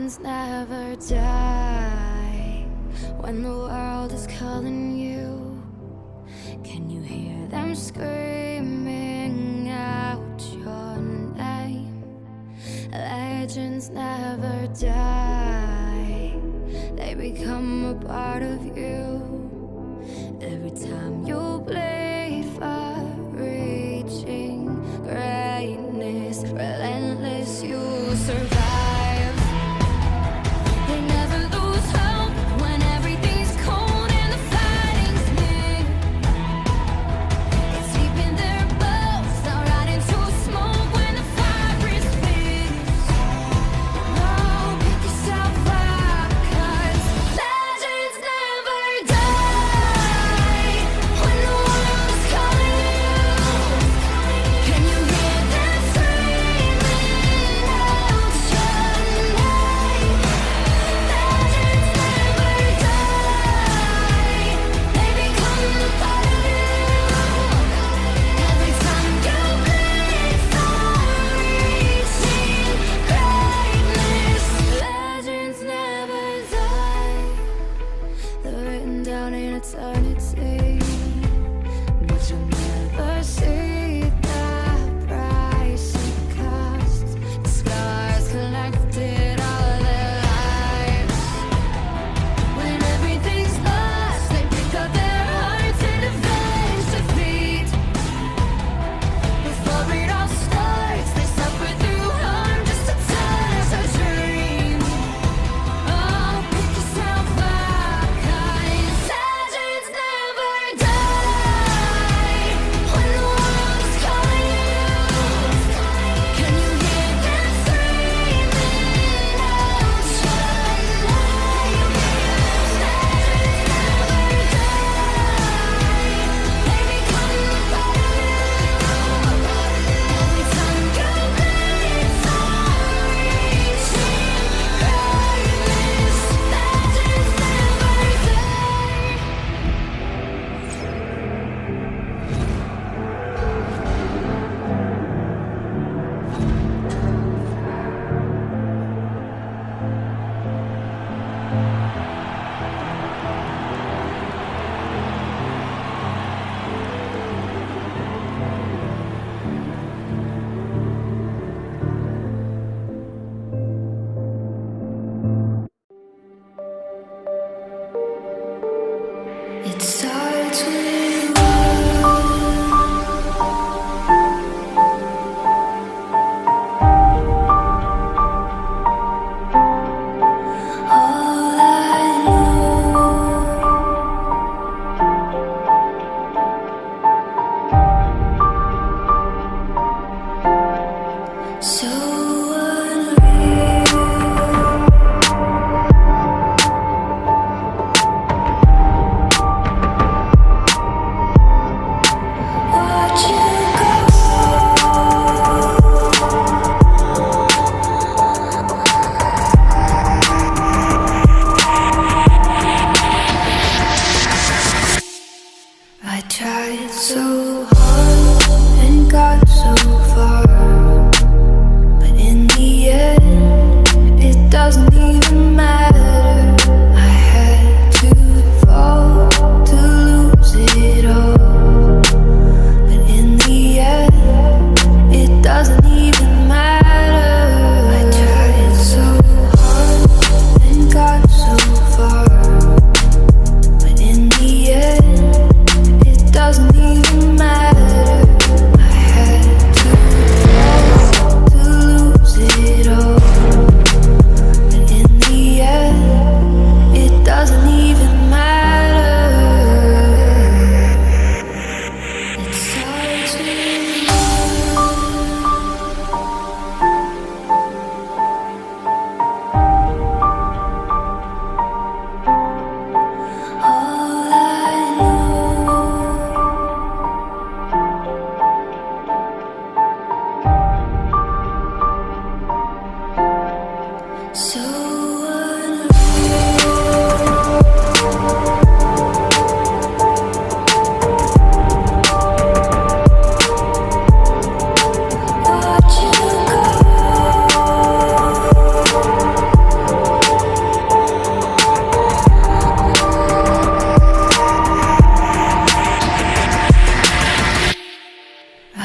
Legends never die. When the world is calling you, can you hear them screaming out your name? Legends never die. They become a part of you. Every time you bleed for reaching greatness, relentless, you survive. They never lose hope when everything's cold and the fighting's near. It's deep in their bones, they'll ride into smoke when the fire is fierce. Oh, pick yourself up, 'cause legends never die. When the world's calling you, can you hear them screaming out your name? Legends never die. They become a part of you. Every time you bleed for reaching greatness, legends never die. They're written down in eternity, but you'll never see the price it costs. The scars collected all their lives. When everything's lost, they pick up their hearts and avenge defeat. Before it all starts, they suffer through harm just to tell us a dream. Oh, pick yourself up, 'cause legends never die. When the world's calling you, can you hear them screaming out your name? Legends never die. They become a part of you. Every time you bleed for reaching greatness, legends never die. It starts with all I know. So unreal. Watch you I tried so hard and got so far,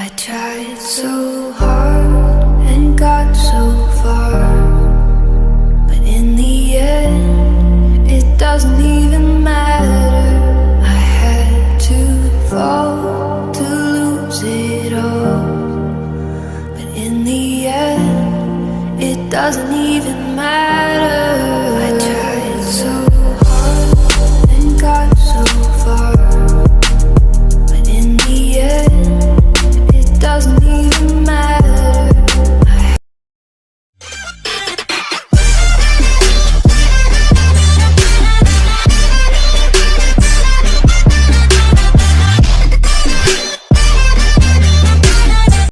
I tried so hard and got so far, but in the end, it doesn't even matter. I had to fall to lose it all, but in the end, it doesn't even matter.